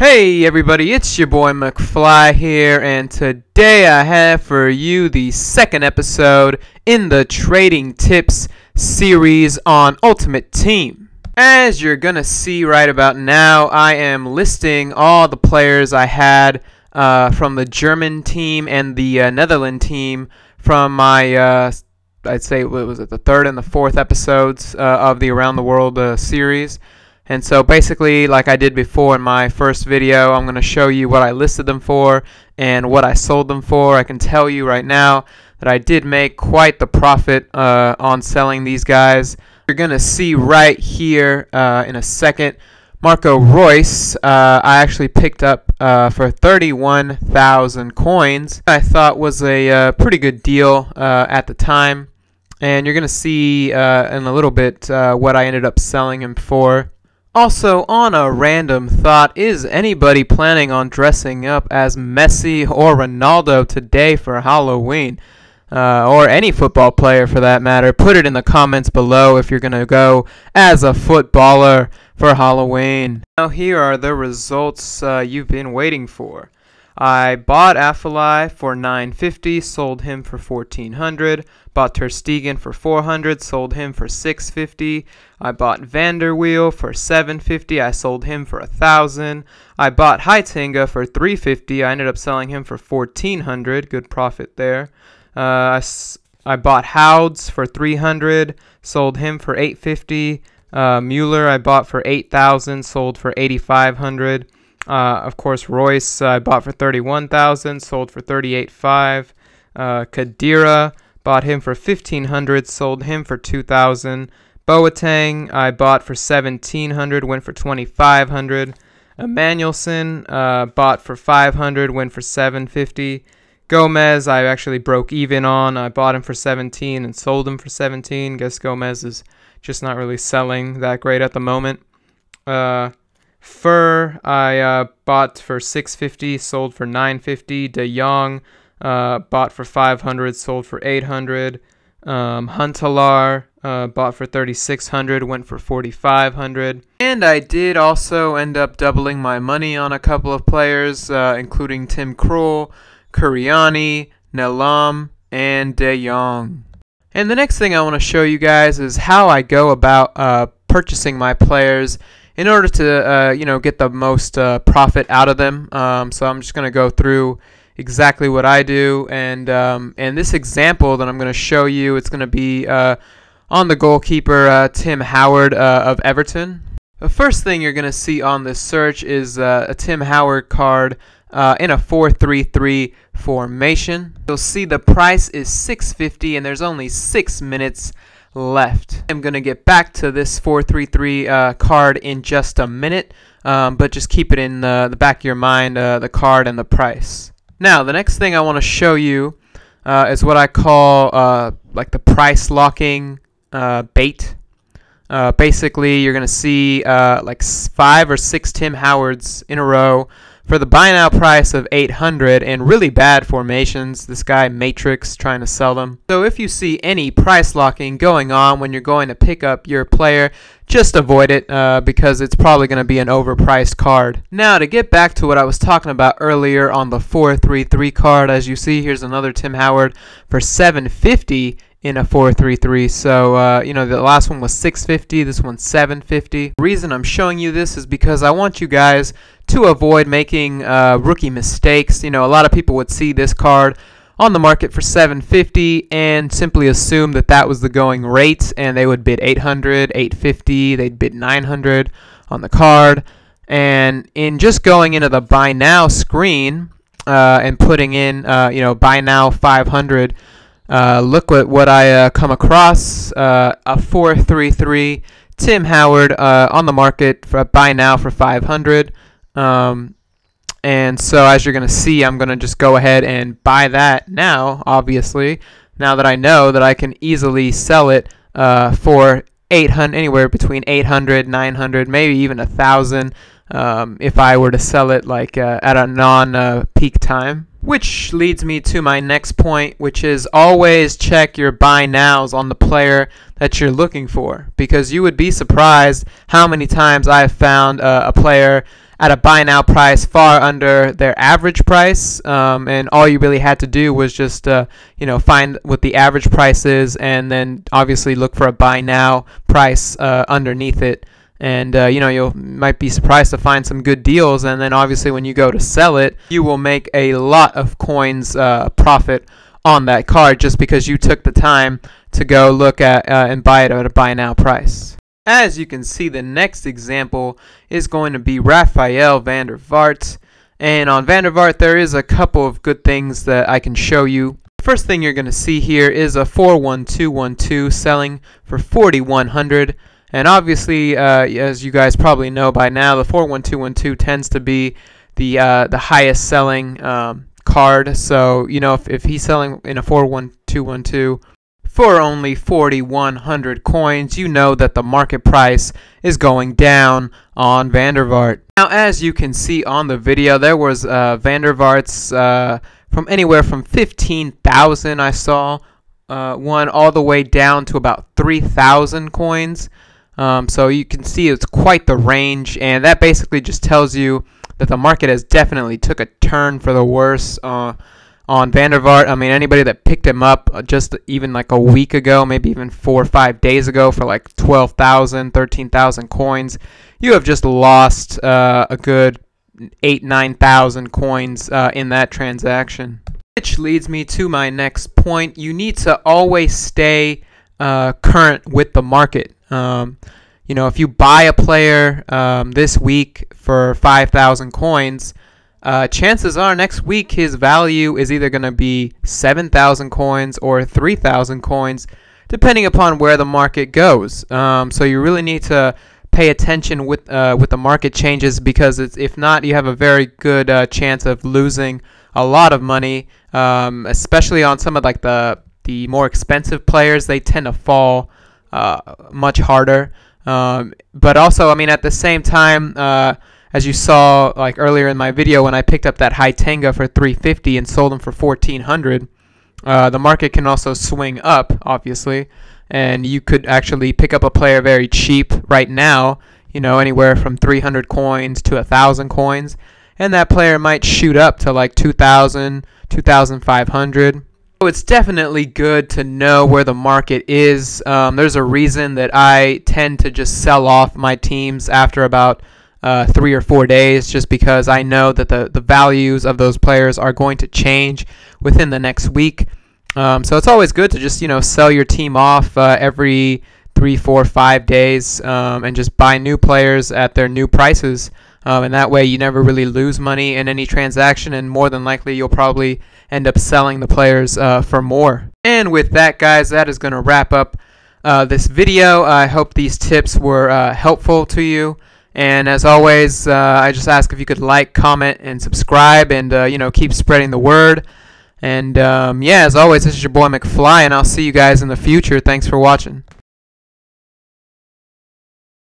Hey everybody, it's your boy McFly here, and today I have for you the second episode in the Trading Tips series on Ultimate Team. As you're gonna see right about now, I am listing all the players I had from the German team and the Netherlands team from my, I'd say, what was it, the third and the fourth episodes of the Around the World series. And so basically, like I did before in my first video, I'm going to show you what I listed them for and what I sold them for. I can tell you right now that I did make quite the profit on selling these guys. You're going to see right here in a second, Marco Reus, I actually picked up for 31,000 coins. I thought was a pretty good deal at the time. And you're going to see in a little bit what I ended up selling him for. Also, on a random thought, is anybody planning on dressing up as Messi or Ronaldo today for Halloween? Or any football player for that matter? Put it in the comments below if you're going to go as a footballer for Halloween. Now here are the results you've been waiting for. I bought Affalai for $950, sold him for $1,400. Bought Ter Stegen for $400, sold him for $650. I bought Vanderweel for $750, I sold him for $1,000. I bought Heitinga for $350, I ended up selling him for $1,400, good profit there. I bought Houds for $300, sold him for $850. Mueller I bought for $8,000, sold for $8,500. Of course, Royce I bought for $31,000, sold for $38,500. Kadira, bought him for $1,500, sold him for $2,000. Boateng I bought for $1,700, went for $2,500. Emmanuelson bought for $500, went for $750. Gomez I actually broke even on. I bought him for $17 and sold him for $17. Guess Gomez is just not really selling that great at the moment. Fur I bought for $650, sold for $950. De Jong bought for $500, sold for $800. Huntelaar bought for $3,600, went for $4,500. And I did also end up doubling my money on a couple of players, including Tim Krul, Kuriani, Nelam, and De Jong. And the next thing I want to show you guys is how I go about purchasing my players in order to get the most profit out of them. So I'm just going to go through exactly what I do, and this example that I'm going to show you, it's going to be on the goalkeeper Tim Howard of Everton. The first thing you're going to see on this search is a Tim Howard card in a 4-3-3 formation. You'll see the price is $6.50 and there's only 6 minutes left. I'm going to get back to this 4-3-3 card in just a minute, but just keep it in the back of your mind, the card and the price. Now, the next thing I want to show you is what I call like the price locking bait. Basically, you're going to see like 5 or 6 Tim Howards in a row for the buy now price of $800 and really bad formations. This guy Matrix trying to sell them. So if you see any price locking going on when you're going to pick up your player, just avoid it because it's probably going to be an overpriced card. Now to get back to what I was talking about earlier on the 4-3-3 card, as you see, here's another Tim Howard for $750 in a 4-3-3. So the last one was $650, this one's $750. The reason I'm showing you this is because I want you guys to avoid making rookie mistakes. A lot of people would see this card on the market for $750 and simply assume that that was the going rate, and they would bid $800, $850, they'd bid $900 on the card. And in just going into the buy now screen and putting in buy now $500, look what I come across, a 4-3-3 Tim Howard on the market for buy now for $500. And so as you're going to see, I'm going to just go ahead and buy that now, obviously, now that I know that I can easily sell it for $800, anywhere between $800, $900, maybe even $1,000 if I were to sell it like at a non-peak time. Which leads me to my next point, which is always check your buy nows on the player that you're looking for, because you would be surprised how many times I have found a player at a buy now price far under their average price, and all you really had to do was just find what the average price is, and then obviously look for a buy now price underneath it. And you might be surprised to find some good deals, and then obviously when you go to sell it, you will make a lot of coins profit on that card just because you took the time to go look at and buy it at a buy now price. As you can see, the next example is going to be Rafael van der Vaart. And on Van der Vaart, there is a couple of good things that I can show you. First thing you're going to see here is a 4-1-2-1-2 selling for 4,100. And obviously, as you guys probably know by now, the 4-1-2-1-2 tends to be the highest selling card. So, if he's selling in a 4-1-2-1-2 for only 4,100 coins, you know that the market price is going down on Van der Vaart. Now, as you can see on the video, there was Van der Vaart's from anywhere from 15,000 I saw one all the way down to about 3,000 coins. So you can see it's quite the range, and that basically just tells you that the market has definitely took a turn for the worse on Van der Vaart. I mean, anybody that picked him up just even like a week ago, maybe even 4 or 5 days ago for like 12,000, 13,000 coins, you have just lost a good 8,000-9,000 coins in that transaction. Which leads me to my next point. You need to always stay current with the market. If you buy a player this week for 5,000 coins, chances are next week his value is either going to be 7,000 coins or 3,000 coins, depending upon where the market goes. So you really need to pay attention with the market changes, because if not, you have a very good chance of losing a lot of money, especially on some of like the more expensive players. They tend to fall much harder. But also, I mean, at the same time, as you saw like earlier in my video when I picked up that Haitenga for 350 and sold him for 1,400, the market can also swing up, obviously, and you could actually pick up a player very cheap right now, anywhere from 300 coins to 1,000 coins, and that player might shoot up to like 2,000, 2,500. So it's definitely good to know where the market is. There's a reason that I tend to just sell off my teams after about 3 or 4 days, just because I know that the values of those players are going to change within the next week. So it's always good to just sell your team off every 3, 4, 5 days and just buy new players at their new prices. And that way you never really lose money in any transaction, and more than likely you'll probably end up selling the players for more. And with that, guys, that is going to wrap up this video. I hope these tips were helpful to you. And as always, I just ask if you could like, comment, and subscribe, and keep spreading the word. And yeah, as always, this is your boy McFly, and I'll see you guys in the future. Thanks for watching.